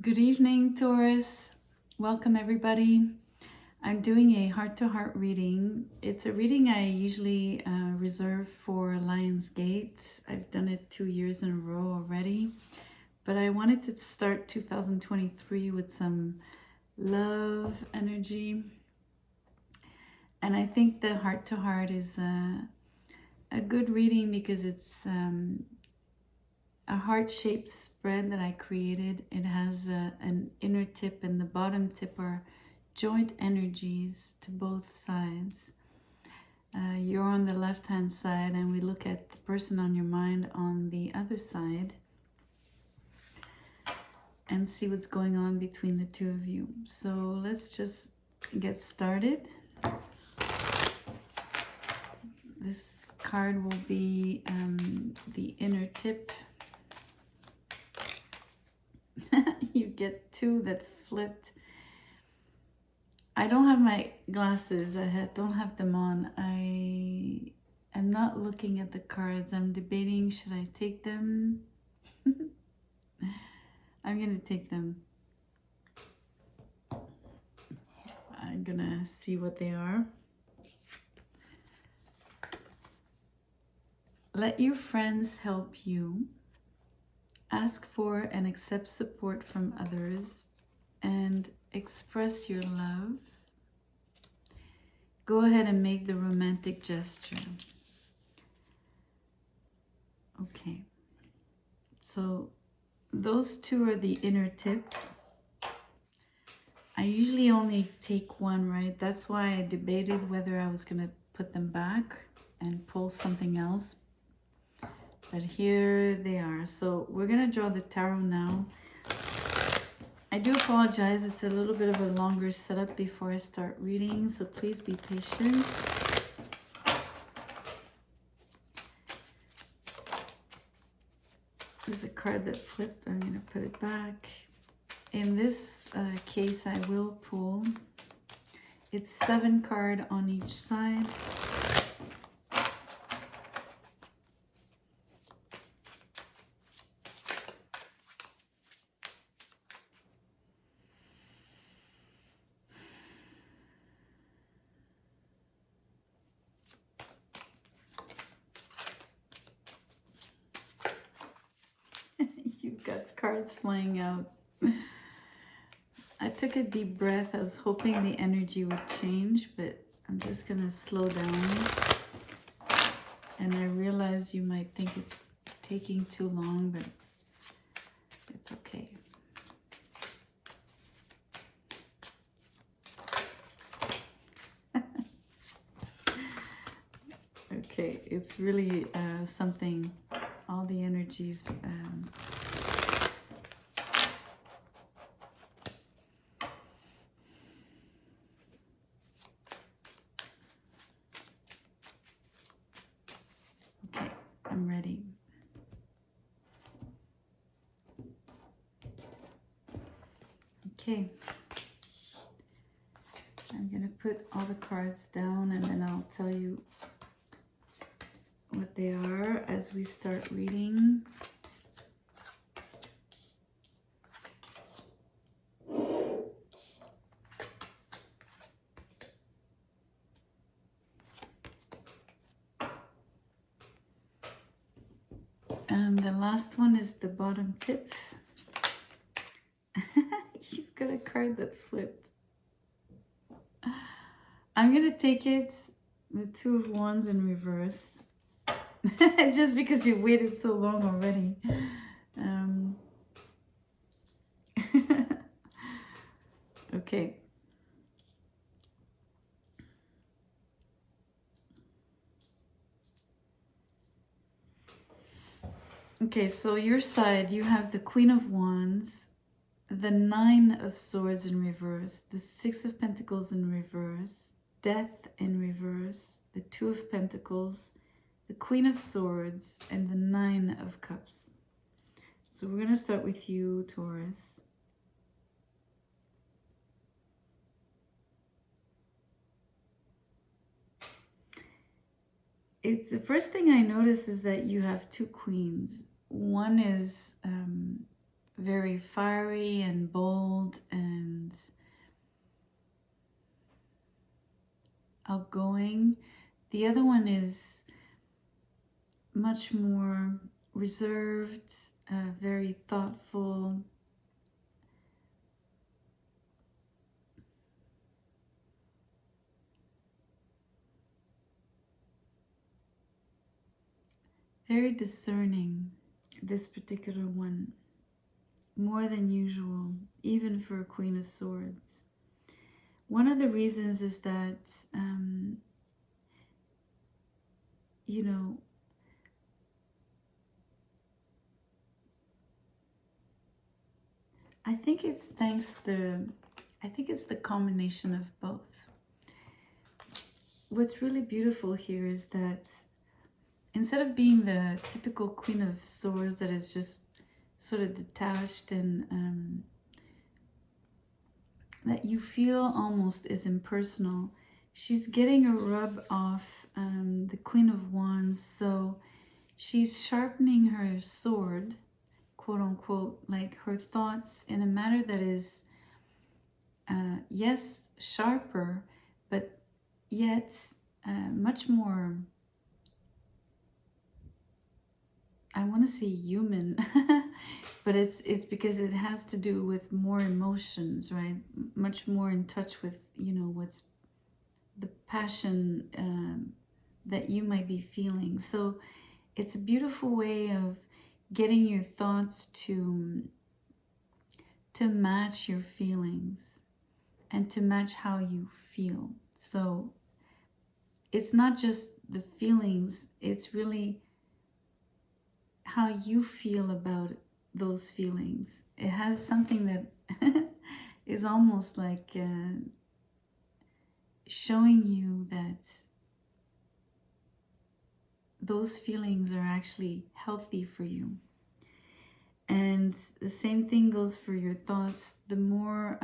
Good evening, Taurus. Welcome, everybody. I'm doing a heart-to-heart reading. It's a reading I usually reserve for Lionsgate. I've done it 2 years in a row already, but I wanted to start 2023 with some love energy. And I think the heart-to-heart is a good reading because it's a heart-shaped spread that I created. It has an inner tip and the bottom tip are joint energies to both sides. You're on the left-hand side and we look at the person on your mind on the other side and see what's going on between the two of you. So let's just get started. This card will be the inner tip. You get two that flipped. I don't have my glasses. I don't have them on. I am not looking at the cards. I'm debating, should I take them? I'm gonna take them. I'm gonna see what they are. Let your friends help you. Ask for and accept support from others and express your love. Go ahead and make the romantic gesture. Okay, so those two are the inner tip. I usually only take one, right? That's why I debated whether I was gonna put them back and pull something else. But here they are. So we're gonna draw the tarot now. I do apologize, it's a little bit of a longer setup before I start reading, so please be patient. There's a card that flipped, I'm gonna put it back. In this case, I will pull. It's 7 cards on each side. You've got cards flying out. I took a deep breath. I was hoping the energy would change, but I'm just gonna slow down. And I realize you might think it's taking too long, but it's okay. Okay, it's really something, all the energies. Okay, I'm ready. Okay, I'm gonna put all the cards down and then I'll tell you what they are as we start reading. And the last one is the bottom tip. You've got a card that flipped. I'm gonna take it, the 2 of Wands in reverse. Just because you waited so long already. Okay. Okay, so your side, you have the Queen of Wands, the 9 of Swords in reverse, the 6 of Pentacles in reverse, Death in reverse, the 2 of Pentacles, the Queen of Swords, and the 9 of Cups. So we're going to start with you, Taurus. The first thing I notice is that you have 2 queens. One is very fiery and bold and outgoing. The other one is much more reserved, very thoughtful. Very discerning, this particular one. More than usual, even for a Queen of Swords. One of the reasons is that, you know, I think it's the combination of both. What's really beautiful here is that instead of being the typical Queen of Swords that is just sort of detached and that you feel almost is impersonal, she's getting a rub off the Queen of Wands. So she's sharpening her sword, quote unquote, like her thoughts in a manner that is, yes, sharper, but yet much more, I want to say human, but it's because it has to do with more emotions, right? Much more in touch with, what's the passion that you might be feeling. So it's a beautiful way of getting your thoughts to match your feelings and to match how you feel. So it's not just the feelings, it's really how you feel about those feelings. It has something that is almost like showing you that those feelings are actually healthy for you. And the same thing goes for your thoughts. The more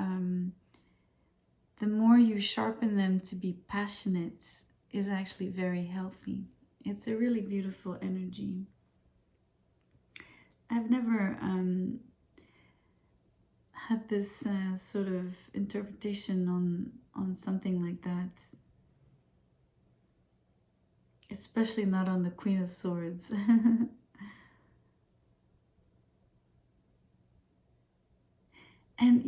you sharpen them to be passionate is actually very healthy. It's a really beautiful energy. I've never had this sort of interpretation on something like that, especially not on the Queen of Swords. And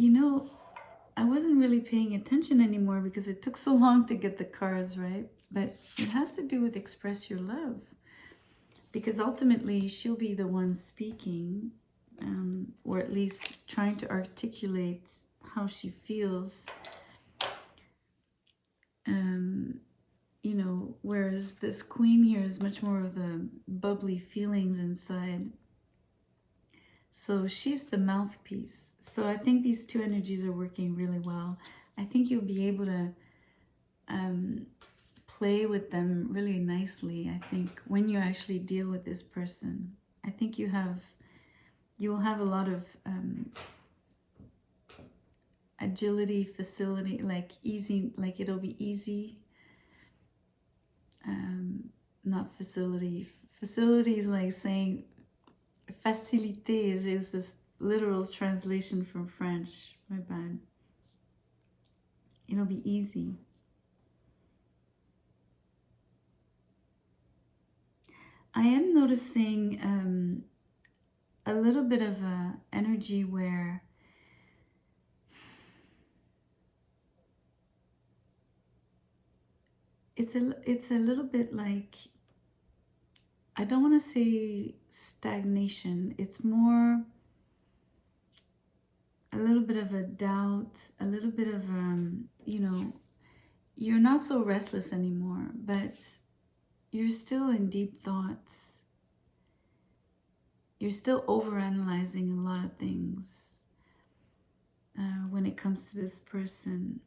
I wasn't really paying attention anymore because it took so long to get the cards right, but it has to do with express your love, because ultimately she'll be the one speaking, or at least trying to articulate how she feels. Whereas this queen here is much more of the bubbly feelings inside. So she's the mouthpiece. So I think these two energies are working really well. I think you'll be able to play with them really nicely, I think, when you actually deal with this person. I think you'll have a lot of agility, facility, like easy, like it'll be easy. Not facility. Facility is like saying facilité. It was this literal translation from French. My bad. It'll be easy. I am noticing a little bit of a energy where it's a little bit like, I don't want to say stagnation. It's more a little bit of a doubt, a little bit of you're not so restless anymore, but you're still in deep thoughts. You're still overanalyzing a lot of things when it comes to this person.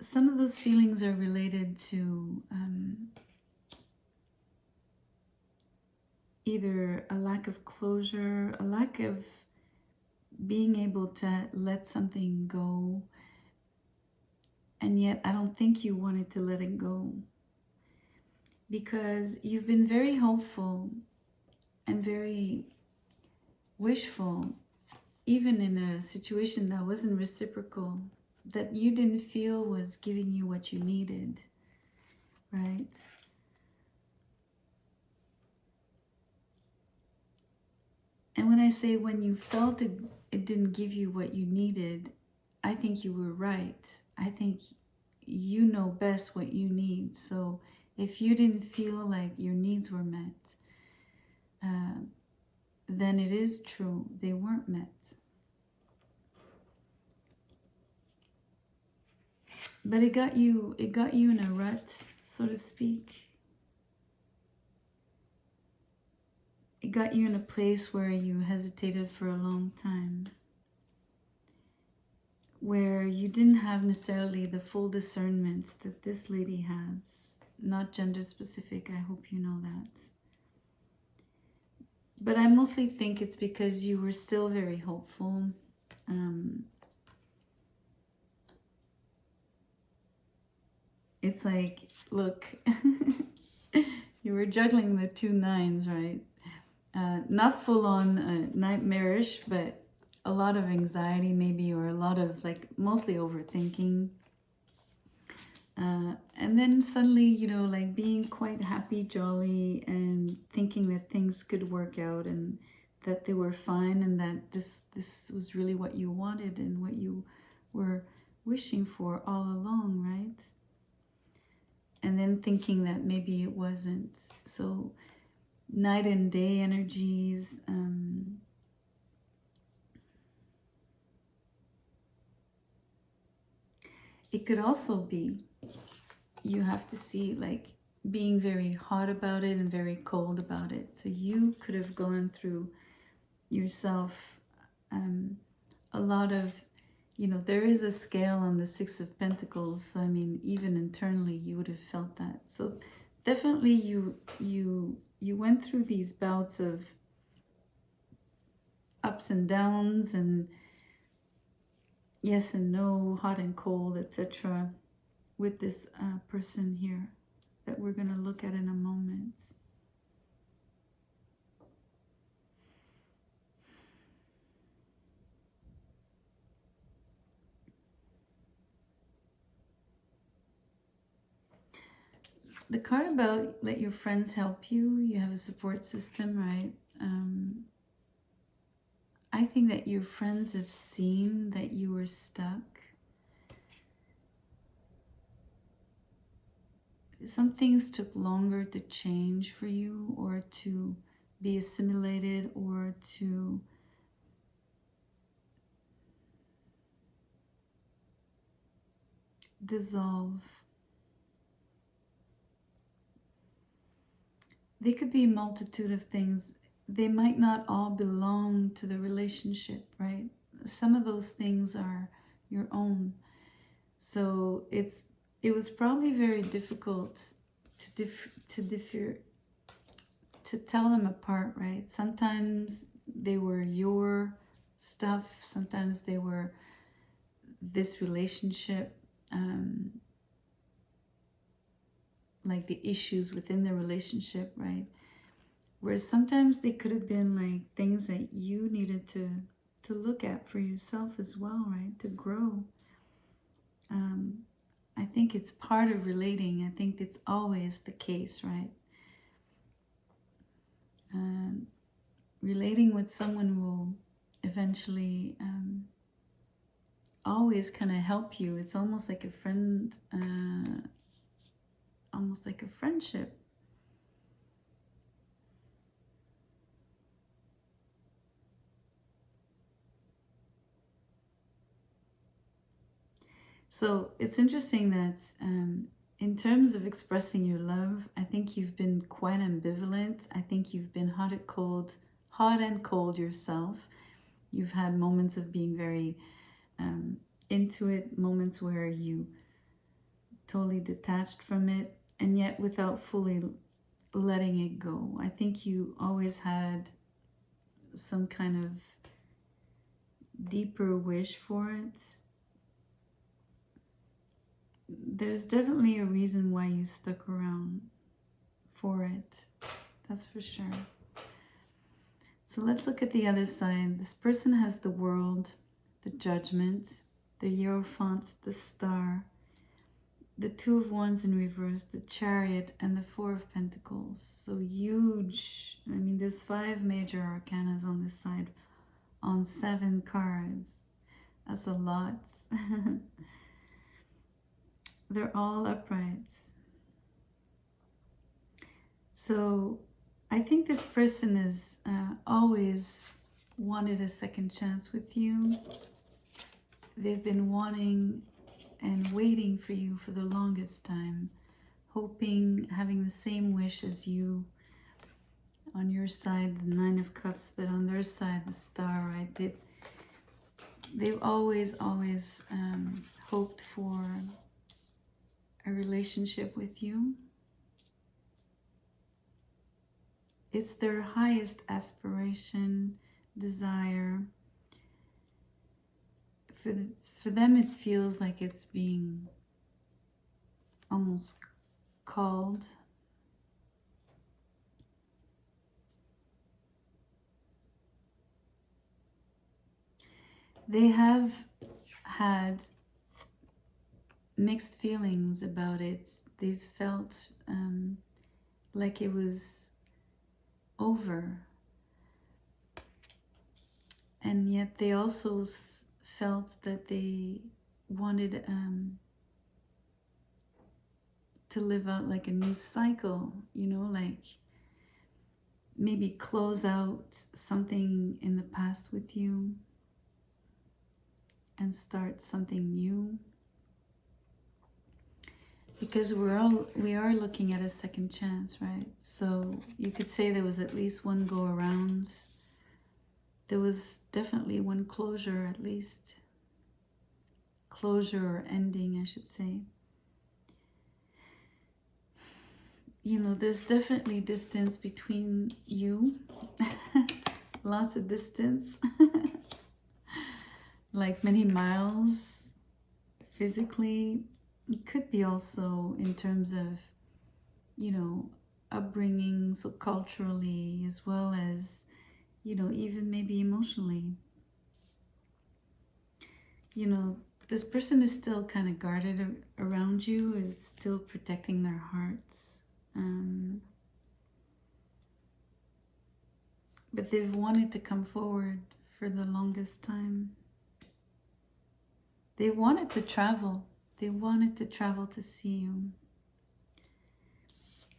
Some of those feelings are related to either a lack of closure, a lack of being able to let something go, and yet I don't think you wanted to let it go. because you've been very hopeful and very wishful, even in a situation that wasn't reciprocal, that you didn't feel was giving you what you needed, right? And when I say when you felt it didn't give you what you needed, I think you were right. I think you know best what you need. So if you didn't feel like your needs were met, then it is true, they weren't met. But it got you in a rut, so to speak. It got you in a place where you hesitated for a long time, where you didn't have necessarily the full discernment that this lady has. Not gender specific, I hope you know that. But I mostly think it's because you were still very hopeful. It's like, look, you were juggling the 2 9s, right? Not full on nightmarish, but a lot of anxiety maybe, or a lot of like mostly overthinking. And then suddenly, you know, like being quite happy, jolly, and thinking that things could work out and that they were fine, and that this was really what you wanted and what you were wishing for all along, right? And then thinking that maybe it wasn't. So night and day energies. It could also be, you have to see, like being very hot about it and very cold about it. So you could have gone through yourself a lot of, you know, there is a scale on the 6 of Pentacles. So I mean, even internally you would have felt that. So definitely you went through these bouts of ups and downs, and yes and no, hot and cold, etc., with this person here that we're going to look at in a moment. The card about let your friends help you, you have a support system, right? I think that your friends have seen that you were stuck. Some things took longer to change for you, or to be assimilated, or to dissolve. They could be a multitude of things. They might not all belong to the relationship, right? Some of those things are your own. So it was probably very difficult to tell them apart, right? Sometimes they were your stuff, sometimes they were this relationship, like the issues within the relationship, right? Whereas sometimes they could have been like things that you needed to look at for yourself as well, right? To grow. I think it's part of relating. I think it's always the case, right? Relating with someone will eventually always kind of help you. It's almost like a friend, almost like a friendship. So it's interesting that in terms of expressing your love, I think you've been quite ambivalent. I think you've been hot and cold yourself. You've had moments of being very into it, moments where you totally detached from it, and yet without fully letting it go. I think you always had some kind of deeper wish for it. There's definitely a reason why you stuck around for it. That's for sure. So let's look at the other side. This person has the world, the judgment, the Hierophant, the star, the Two of Wands in reverse, the Chariot, and the Four of Pentacles. So huge. I mean, there's 5 major arcanas on this side on 7 cards. That's a lot. They're all uprights. So I think this person has always wanted a second chance with you. They've been wanting and waiting for you for the longest time, hoping, having the same wish as you. On your side, the 9 of Cups, but on their side, the Star, right? They've always hoped for a relationship with you. It's their highest aspiration, desire. For them, it feels like it's being almost called. They have had mixed feelings about it. They've felt like it was over. And yet they also felt that they wanted to live out like a new cycle, you know, like maybe close out something in the past with you and start something new. Because we are looking at a second chance, right? So you could say there was at least one go around. There was definitely one closure, at least. Closure or ending, I should say. You know, there's definitely distance between you. Lots of distance. Like many miles physically. It could be also in terms of, you know, upbringing, so culturally, as well as, you know, even maybe emotionally. You know, this person is still kind of guarded around you, is still protecting their hearts. But they've wanted to come forward for the longest time. They wanted to travel. They wanted to travel to see you.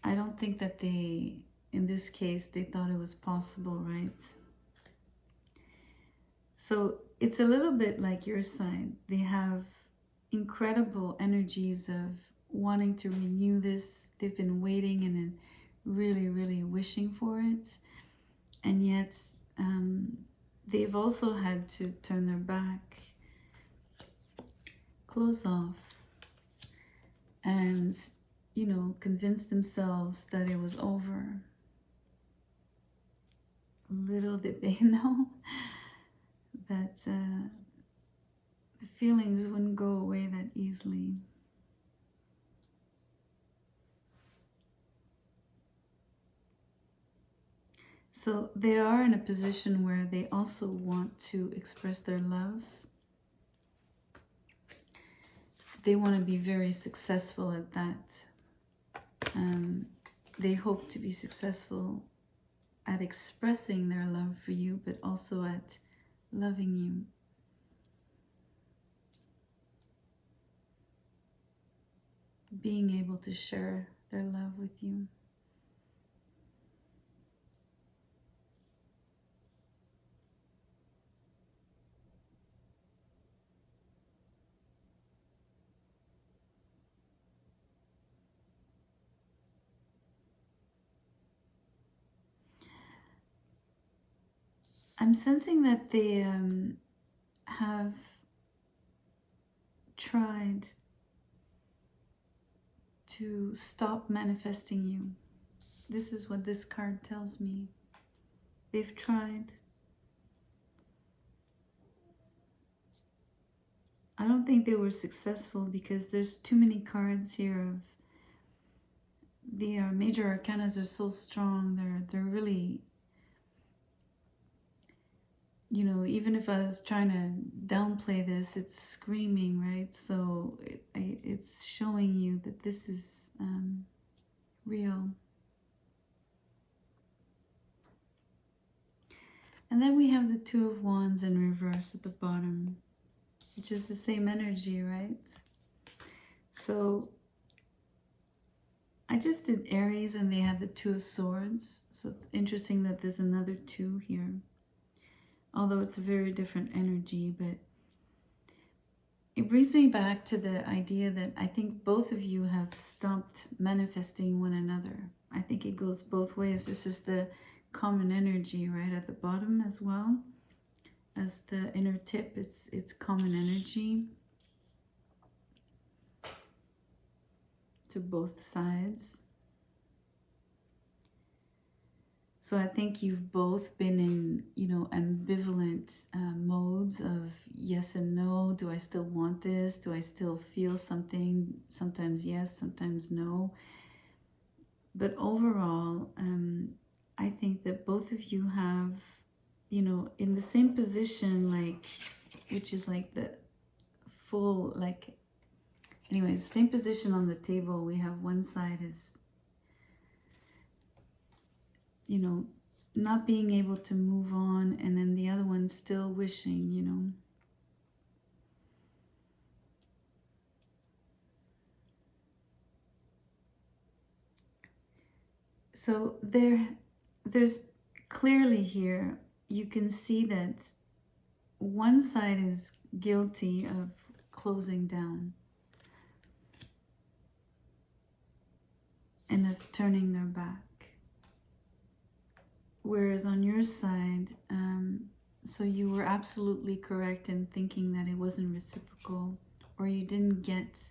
I don't think that they, in this case, they thought it was possible, right? So it's a little bit like your side. They have incredible energies of wanting to renew this. They've been waiting and really, really wishing for it. And yet they've also had to turn their back, close off, and, you know, convince themselves that it was over. Little did they know that the feelings wouldn't go away that easily. So they are in a position where they also want to express their love. They want to be very successful at that. They hope to be successful at expressing their love for you, but also at loving you. Being able to share their love with you. I'm sensing that they have tried to stop manifesting you. This is what this card tells me. They've tried. I don't think they were successful because there's too many cards here of the major arcanas are so strong. They're really, you know, even if I was trying to downplay this, it's screaming, right? So it's showing you that this is real. And then we have the Two of Wands in reverse at the bottom, which is the same energy, right? So I just did Aries and they had the Two of Swords. So it's interesting that there's another two here. Although it's a very different energy, but it brings me back to the idea that I think both of you have stopped manifesting one another. I think it goes both ways. This is the common energy, right, at the bottom as well as the inner tip. It's common energy to both sides. So I think you've both been in, you know, ambivalent modes of yes and no. Do I still want this? Do I still feel something? Sometimes yes, sometimes no. But overall, I think that both of you have, you know, in the same position, like, which is like the full, like, anyways, same position on the table. We have one side is, you know, not being able to move on, and then the other one still wishing, you know. So there's clearly here, you can see that one side is guilty of closing down and of turning their back. Whereas on your side, so you were absolutely correct in thinking that it wasn't reciprocal, or you didn't get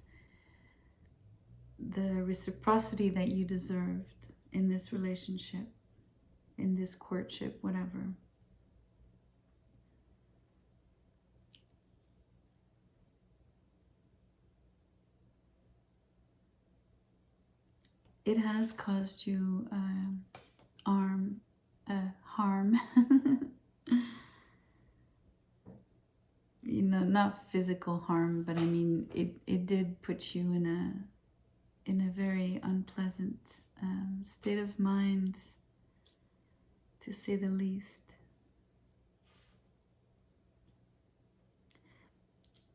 the reciprocity that you deserved in this relationship, in this courtship, whatever. It has caused you harm. You know, not physical harm, but I mean, it did put you in a very unpleasant state of mind, to say the least.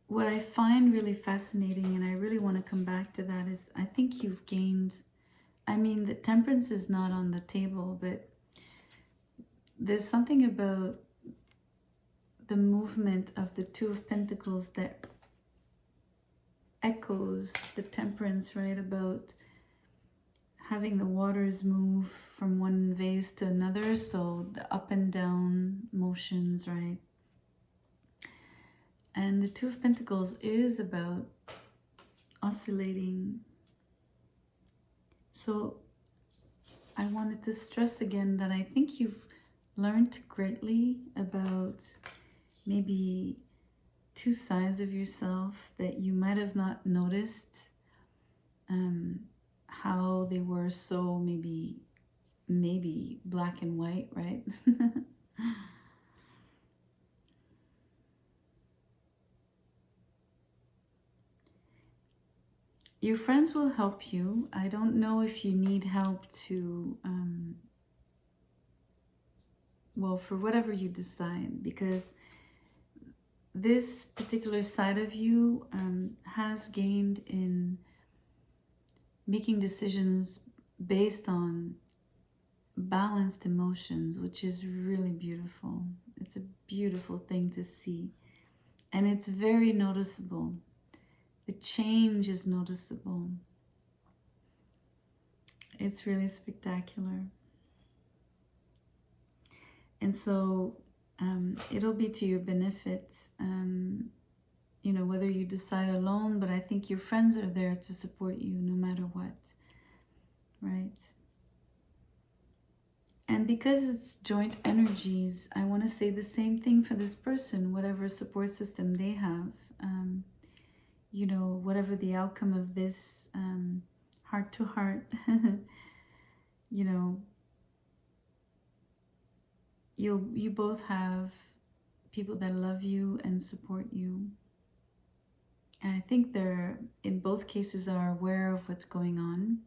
What I find really fascinating, and I really want to come back to that, is I think you've gained, I mean, the temperance is not on the table, but there's something about the movement of the Two of Pentacles that echoes the temperance, right? About having the waters move from one vase to another, so the up and down motions, right? And the Two of Pentacles is about oscillating. So I wanted to stress again that I think you've learned greatly about maybe two sides of yourself that you might have not noticed how they were so maybe black and white, right? Your friends will help you. I don't know if you need help to, well, for whatever you decide, because this particular side of you has gained in making decisions based on balanced emotions, which is really beautiful. It's a beautiful thing to see. And it's very noticeable. The change is noticeable. It's really spectacular. And so it'll be to your benefit, you know, whether you decide alone, but I think your friends are there to support you no matter what, right? And because it's joint energies, I want to say the same thing for this person, whatever support system they have, you know, whatever the outcome of this heart to heart, you know, you both have people that love you and support you. And I think they're, in both cases, are aware of what's going on.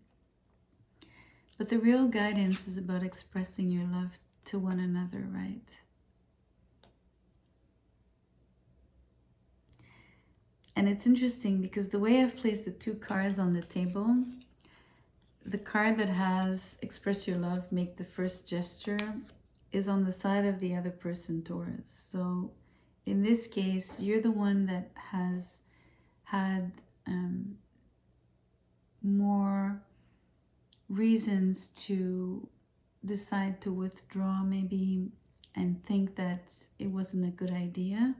But the real guidance is about expressing your love to one another, right? And it's interesting because the way I've placed the two cards on the table, the card that has express your love, make the first gesture, is on the side of the other person, Taurus. So in this case, you're the one that has had more reasons to decide to withdraw maybe and think that it wasn't a good idea,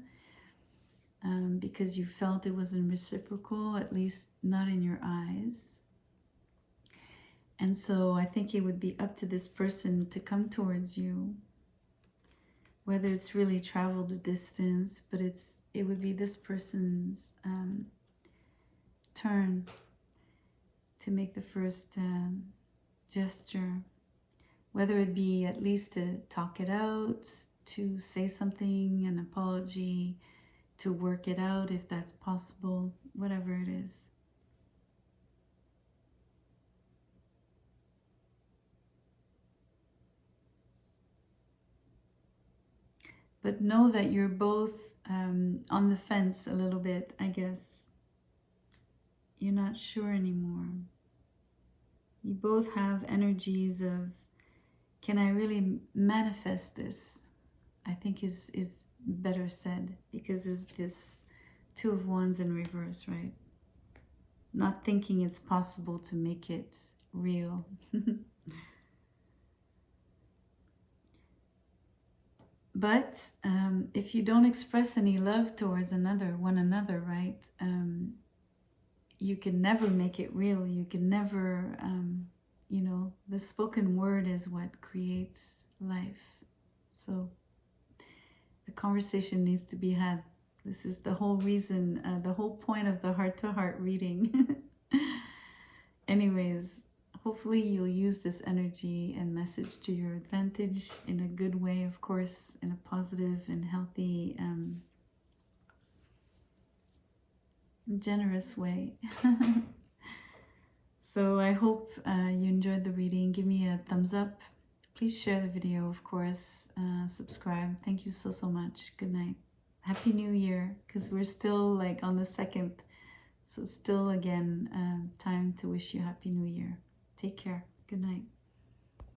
because you felt it wasn't reciprocal, at least not in your eyes. And so I think it would be up to this person to come towards you, whether it's really traveled a distance, but it would be this person's turn to make the first gesture, whether it be at least to talk it out, to say something, an apology, to work it out if that's possible, whatever it is. But know that you're both on the fence a little bit, I guess. You're not sure anymore. You both have energies of, can I really manifest this? I think is better said, because of this Two of Wands in reverse, right? Not thinking it's possible to make it real. But if you don't express any love towards one another, right? You can never make it real. You can never, you know, the spoken word is what creates life. So the conversation needs to be had. This is the whole reason, the whole point of the heart-to-heart reading. Anyways, hopefully you'll use this energy and message to your advantage in a good way, of course, in a positive and healthy, generous way. So I hope you enjoyed the reading. Give me a thumbs up. Please share the video, of course. Subscribe. Thank you so much. Good night. Happy New Year, because we're still like on the 2nd. So still, again, time to wish you Happy New Year. Take care. Good night.